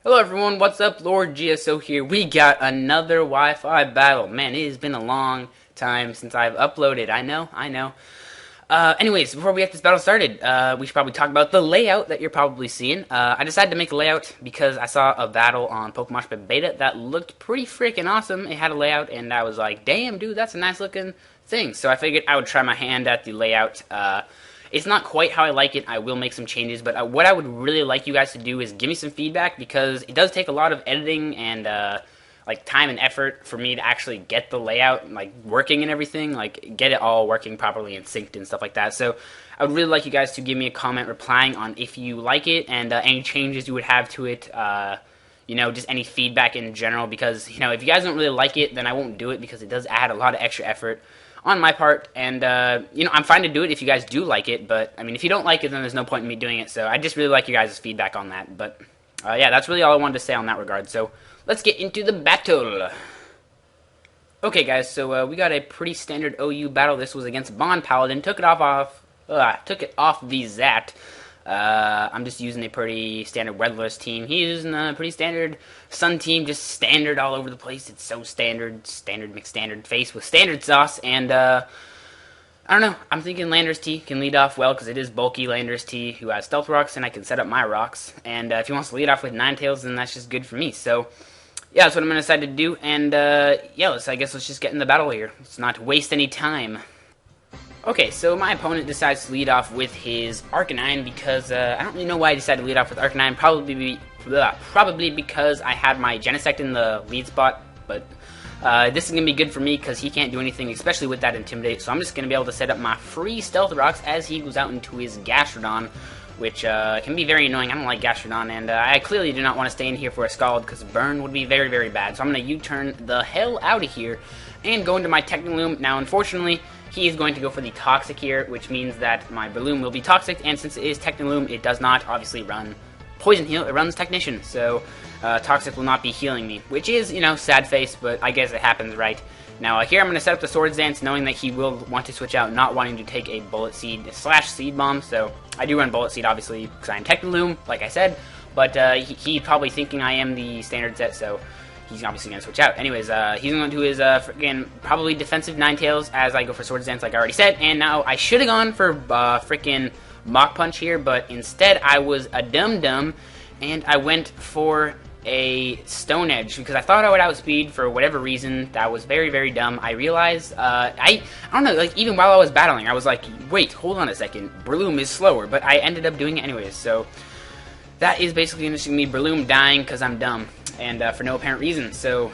Hello everyone, what's up? LordGSO here. We got another Wi-Fi battle. Man, it has been a long time since I've uploaded. I know. Anyways, before we get this battle started, we should probably talk about the layout that you're probably seeing. I decided to make a layout because I saw a battle on Pokémon Beta that looked pretty freaking awesome. It had a layout, and I was like, damn, dude, that's a nice looking thing. So I figured I would try my hand at the layout. It's not quite how I like it. I will make some changes, but what I would really like you guys to do is give me some feedback, because it does take a lot of editing and like time and effort for me to actually get the layout like working and everything, like get it all working properly and synced and stuff like that. So I would really like you guys to give me a comment replying on if you like it and any changes you would have to it. Just any feedback in general, because if you guys don't really like it, then I won't do it, because it does add a lot of extra effort on my part, and I'm fine to do it if you guys do like it, but I mean, if you don't like it, then there's no point in me doing it. So I just really like you guys' feedback on that. But yeah, that's really all I wanted to say on that regard. So let's get into the battle. Okay, guys, so we got a pretty standard OU battle. This was against BonPaladin. Took it off the Zat. I'm just using a pretty standard Weatherless team. He's using a pretty standard Sun team, just standard all over the place. It's so standard mixed standard face with standard sauce, and I don't know. I'm thinking Landorus T can lead off well, because it is bulky Landorus T who has Stealth Rocks, and I can set up my rocks. And if he wants to lead off with Ninetales, then that's just good for me. So yeah, that's what I'm going to decide to do. And yeah, I guess let's just get in the battle here. Let's not waste any time. Okay, so my opponent decides to lead off with his Arcanine, because I don't really know why I decided to lead off with Arcanine. Probably because I had my Genesect in the lead spot, but this is going to be good for me because he can't do anything, especially with that Intimidate. So I'm just going to be able to set up my free Stealth Rocks as he goes out into his Gastrodon, which can be very annoying. I don't like Gastrodon, and I clearly do not want to stay in here for a Scald, because Burn would be very, very bad. So I'm going to U-turn the hell out of here and go into my Techniloom. Now, unfortunately, he is going to go for the Toxic here, which means that my Breloom will be Toxic, and since it is Techniloom, it does not obviously run Poison Heal, it runs Technician, so Toxic will not be healing me, which is, sad face, but I guess it happens, right? Now, here I'm going to set up the Swords Dance, knowing that he will want to switch out, not wanting to take a Bullet Seed / Seed Bomb, so I do run Bullet Seed, obviously, because I am Techniloom, like I said, but he's probably thinking I am the standard set, so he's obviously going to switch out. Anyways, he's going to do his freaking probably defensive Ninetales as I go for Swords Dance, like I already said. And now I should have gone for freaking Mach Punch here, but instead I was a dum-dum, and I went for a Stone Edge, because I thought I would outspeed for whatever reason. That was very, very dumb. I realized, I don't know, like, even while I was battling, I was like, wait, hold on a second, Breloom is slower, but I ended up doing it anyways, so that is basically going to be Breloom dying because I'm dumb, and for no apparent reason. So,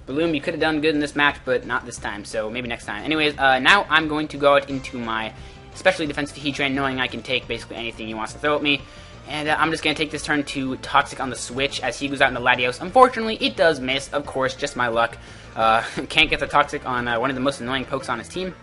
Breloom, you could have done good in this match, but not this time, so maybe next time. Anyways, now I'm going to go out into my especially defensive Heatran, knowing I can take basically anything he wants to throw at me. And I'm just going to take this turn to Toxic on the switch as he goes out into Latios. Unfortunately, it does miss, of course, just my luck. Can't get the Toxic on one of the most annoying pokes on his team.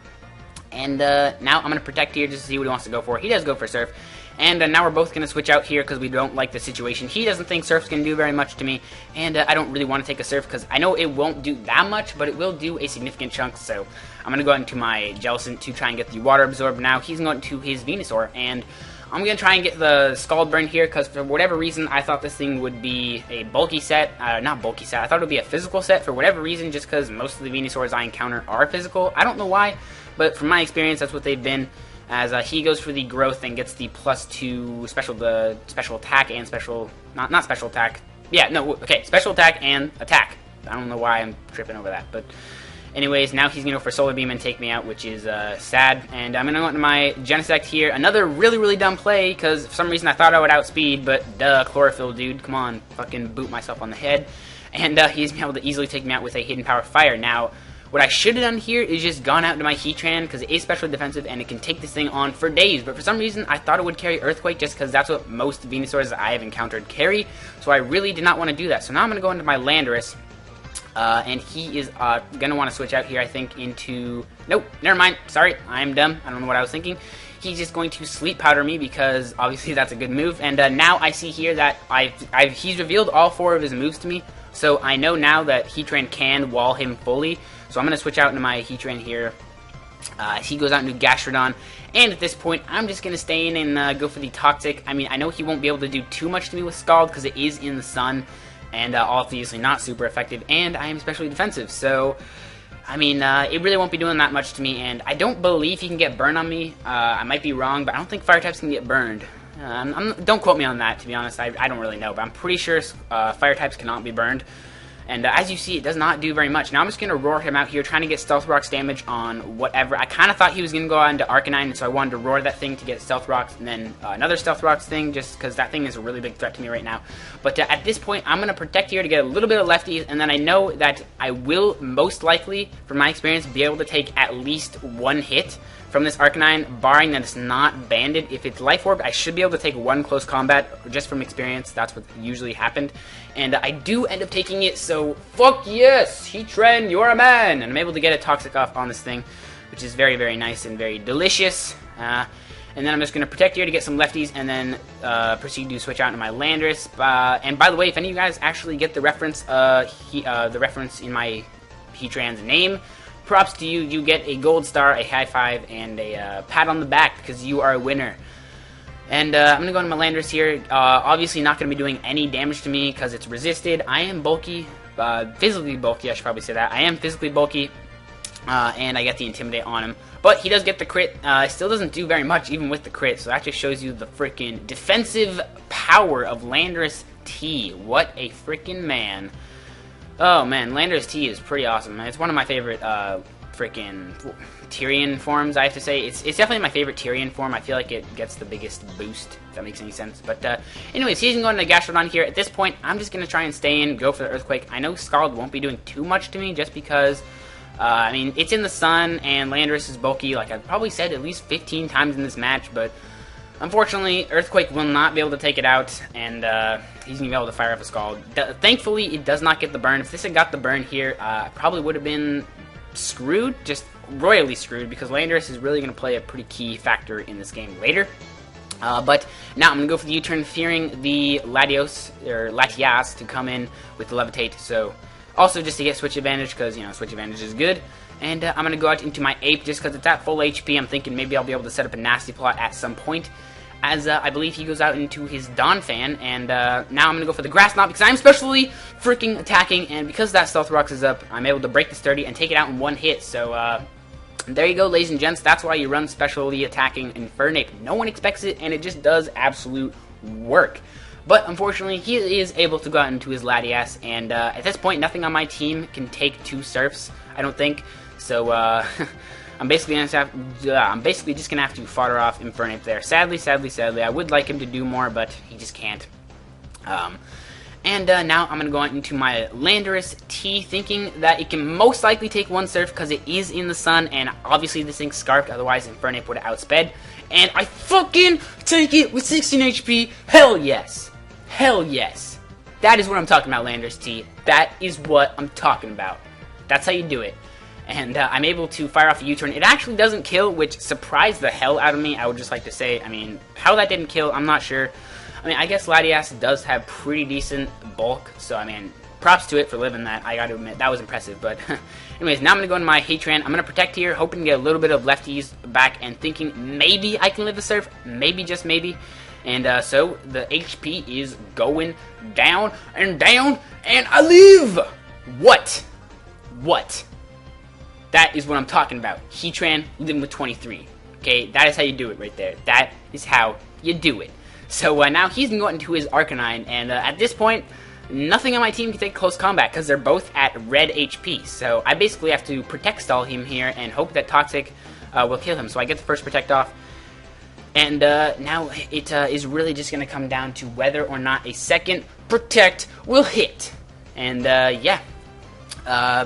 And now I'm going to Protect here just to see what he wants to go for. He does go for Surf. And now we're both going to switch out here because we don't like the situation. He doesn't think Surf's going to do very much to me, and I don't really want to take a Surf because I know it won't do that much, but it will do a significant chunk. So I'm going to go into my Jellicent to try and get the Water Absorb. Now he's going to his Venusaur, and I'm going to try and get the Scald Burn here because for whatever reason I thought this thing would be a bulky set. Not bulky set, I thought it would be a physical set for whatever reason, just because most of the Venusaurs I encounter are physical. I don't know why, but from my experience that's what they've been. As he goes for the Growth and gets the +2 special attack and special, not special attack. Yeah, no, okay, special attack and attack. I don't know why I'm tripping over that, but anyways, now he's going to go for Solar Beam and take me out, which is sad. And I'm going to go into my Genesect here. Another really, really dumb play, because for some reason I thought I would outspeed, but duh, Chlorophyll, dude, come on, fucking boot myself on the head. And he's been able to easily take me out with a Hidden Power Fire. Now, what I should have done here is just gone out to my Heatran, because it is specially defensive and it can take this thing on for days. But for some reason, I thought it would carry Earthquake just because that's what most Venusaurs I have encountered carry. So I really did not want to do that. So now I'm going to go into my Landorus. And he is going to want to switch out here, I think, into... Nope, never mind. Sorry, I'm dumb. I don't know what I was thinking. He's just going to Sleep Powder me because obviously that's a good move. And now I see here that he's revealed all 4 of his moves to me. So I know now that Heatran can wall him fully. So I'm going to switch out into my Heatran here. He goes out into Gastrodon, And at this point, I'm just going to stay in and go for the Toxic. I mean, I know he won't be able to do too much to me with Scald because it is in the sun, and obviously not super effective, and I am especially defensive, so I mean, it really won't be doing that much to me, and I don't believe he can get burned on me. I might be wrong, but I don't think fire types can get burned. Don't quote me on that, to be honest. I don't really know, but I'm pretty sure fire types cannot be burned. And as you see, it does not do very much. Now I'm just going to roar him out here, trying to get Stealth Rocks damage on whatever. I kind of thought he was going to go out into Arcanine, so I wanted to roar that thing to get Stealth Rocks, and then another Stealth Rocks thing, just because that thing is a really big threat to me right now. But at this point, I'm going to protect here to get a little bit of lefties, and then I know that I will most likely, from my experience, be able to take at least one hit from this Arcanine, barring that it's not banded. If it's Life Orb, I should be able to take one close combat, just from experience. That's what usually happened. And I do end up taking it, so fuck yes! Heatran, you're a man! And I'm able to get a Toxic off on this thing, which is very, very nice and very delicious. And then I'm just going to protect here to get some lefties, and then proceed to switch out into my Landorus. And by the way, if any of you guys actually get the reference in my Heatran's name, props to you. You get a gold star, a high five, and a pat on the back because you are a winner. And I'm going to go into my Landorus here. Obviously not going to be doing any damage to me because it's resisted. I am bulky, physically bulky, I should probably say that. I am physically bulky, and I get the Intimidate on him. But he does get the crit. Still doesn't do very much even with the crit, so that just shows you the freaking defensive power of Landorus T. What a freaking man. Oh man, Landorus T is pretty awesome. It's one of my favorite freaking Tyrian forms, I have to say. It's definitely my favorite Tyrian form. I feel like it gets the biggest boost, if that makes any sense. But anyways, he's going to Gastrodon here. At this point, I'm just going to try and stay in, go for the Earthquake. I know Scald won't be doing too much to me just because, I mean, it's in the sun and Landorus is bulky, like I've probably said at least 15 times in this match, but unfortunately, Earthquake will not be able to take it out, and he's going to be able to fire up a Scald. Thankfully, it does not get the burn. If this had got the burn here, I probably would have been screwed, just royally screwed, because Landorus is really going to play a pretty key factor in this game later. But now I'm going to go for the U-turn, fearing the Latias to come in with the Levitate, so also just to get switch advantage, because, you know, switch advantage is good. And I'm going to go out into my Ape just because it's at full HP. I'm thinking maybe I'll be able to set up a nasty plot at some point, as I believe he goes out into his Donphan. And now I'm going to go for the Grass Knot because I'm specially freaking attacking, and because that Stealth Rocks is up, I'm able to break the Sturdy and take it out in one hit. So there you go, ladies and gents. That's why you run specially attacking Infernape. No one expects it, and it just does absolute work. But unfortunately, he is able to go out into his Latias, and at this point, nothing on my team can take two Surfs, I don't think. So I'm basically just gonna have to fodder off Infernape there. Sadly, I would like him to do more, but he just can't. And now I'm gonna go on into my Landorus T, thinking that it can most likely take one Surf because it is in the sun, and obviously this thing's scarfed. Otherwise, Infernape would have outsped. And I fucking take it with 16 HP. Hell yes, hell yes. That is what I'm talking about, Landorus T. That is what I'm talking about. That's how you do it. And I'm able to fire off a U-turn. It actually doesn't kill, which surprised the hell out of me, I would just like to say. I mean, how that didn't kill, I'm not sure. I mean, I guess Latias does have pretty decent bulk, so I mean, props to it for living that. I gotta admit, that was impressive. But anyways, now I'm gonna go into my Heatran. I'm gonna protect here, hoping to get a little bit of lefties back, and thinking maybe I can live a Surf. Maybe, just maybe. And so the HP is going down, and I live! What? That is what I'm talking about. Heatran living with 23. Okay, that is how you do it right there. That is how you do it. So now he's going to go into his Arcanine, and at this point, nothing on my team can take close combat because they're both at red HP. So I basically have to Protect Stall him here and hope that Toxic will kill him. So I get the first Protect off. And now it is really just going to come down to whether or not a second Protect will hit. And yeah,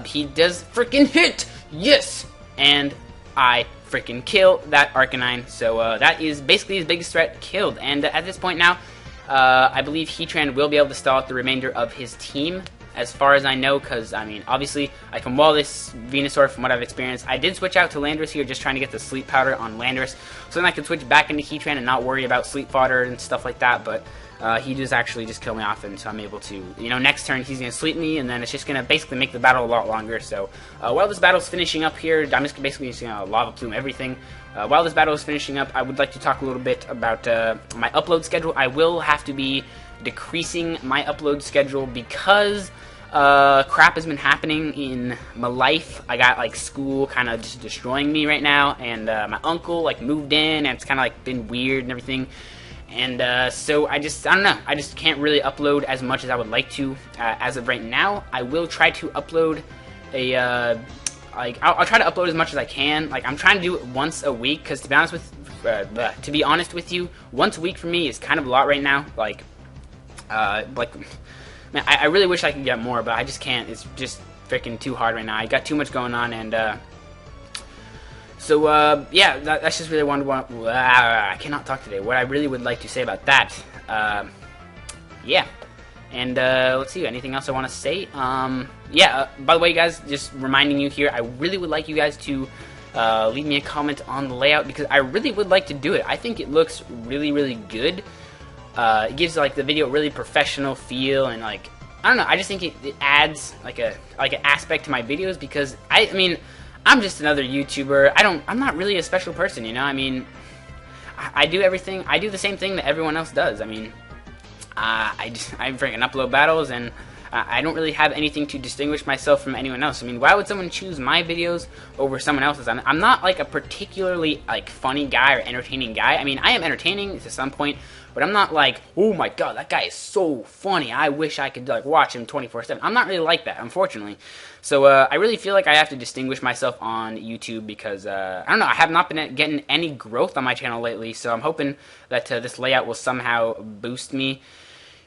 he does freaking hit! Yes! And I freaking kill that Arcanine. So that is basically his biggest threat killed. And at this point now, I believe Heatran will be able to stall out the remainder of his team. as far as I know, because, I mean, obviously, I can wall this Venusaur from what I've experienced. I did switch out to Landorus here, just trying to get the Sleep Powder on Landorus, so then I could switch back into Heatran and not worry about Sleep Fodder and stuff like that, but he just actually just killed me off, and so I'm able to, you know, next turn he's going to sleep me, and then it's just going to basically make the battle a lot longer. So while this battle's finishing up here, I'm just basically just going to Lava Plume everything. While this battle is finishing up, I would like to talk a little bit about my upload schedule. I will have to be decreasing my upload schedule because crap has been happening in my life. I got, like, school kind of just destroying me right now, and my uncle, like, moved in, and it's kind of, like, been weird and everything. And so I don't know, I just can't really upload as much as I would like to as of right now. I will try to upload a, I'll try to upload as much as I can. Like, I'm trying to do it once a week, because to be honest with you, once a week for me is kind of a lot right now. Like, man, I really wish I could get more, but I just can't. It's just freaking too hard right now. I got too much going on, and so, yeah, that's just really I cannot talk today. What I really would like to say about that, yeah. And, let's see, anything else I want to say? Yeah, by the way, guys, just reminding you here, I really would like you guys to, leave me a comment on the layout, because I really would like to do it. I think it looks really, really good. It gives, like, the video a really professional feel, and, like, I don't know, I just think it adds, like, an aspect to my videos, because, I mean, I'm just another YouTuber. I'm not really a special person, you know? I mean, I do everything. I do the same thing that everyone else does. I mean, I freaking upload battles, and I don't really have anything to distinguish myself from anyone else. I mean, why would someone choose my videos over someone else's? I'm not, like, a particularly, like, funny guy or entertaining guy. I mean, I am entertaining to some point, but I'm not like, oh my god, that guy is so funny, I wish I could, like, watch him 24/7. I'm not really like that, unfortunately. So, I really feel like I have to distinguish myself on YouTube, because, I don't know, I have not been getting any growth on my channel lately, so I'm hoping that this layout will somehow boost me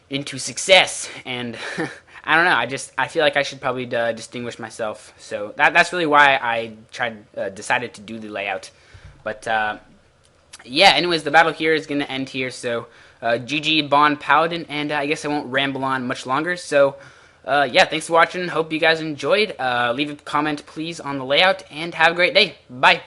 into success, and I don't know, I feel like I should probably distinguish myself, so that's really why I decided to do the layout. But, yeah, anyways, the battle here is going to end here, so GG BonPaladin, and I guess I won't ramble on much longer, so yeah, thanks for watching, hope you guys enjoyed. Leave a comment, please, on the layout, and have a great day. Bye!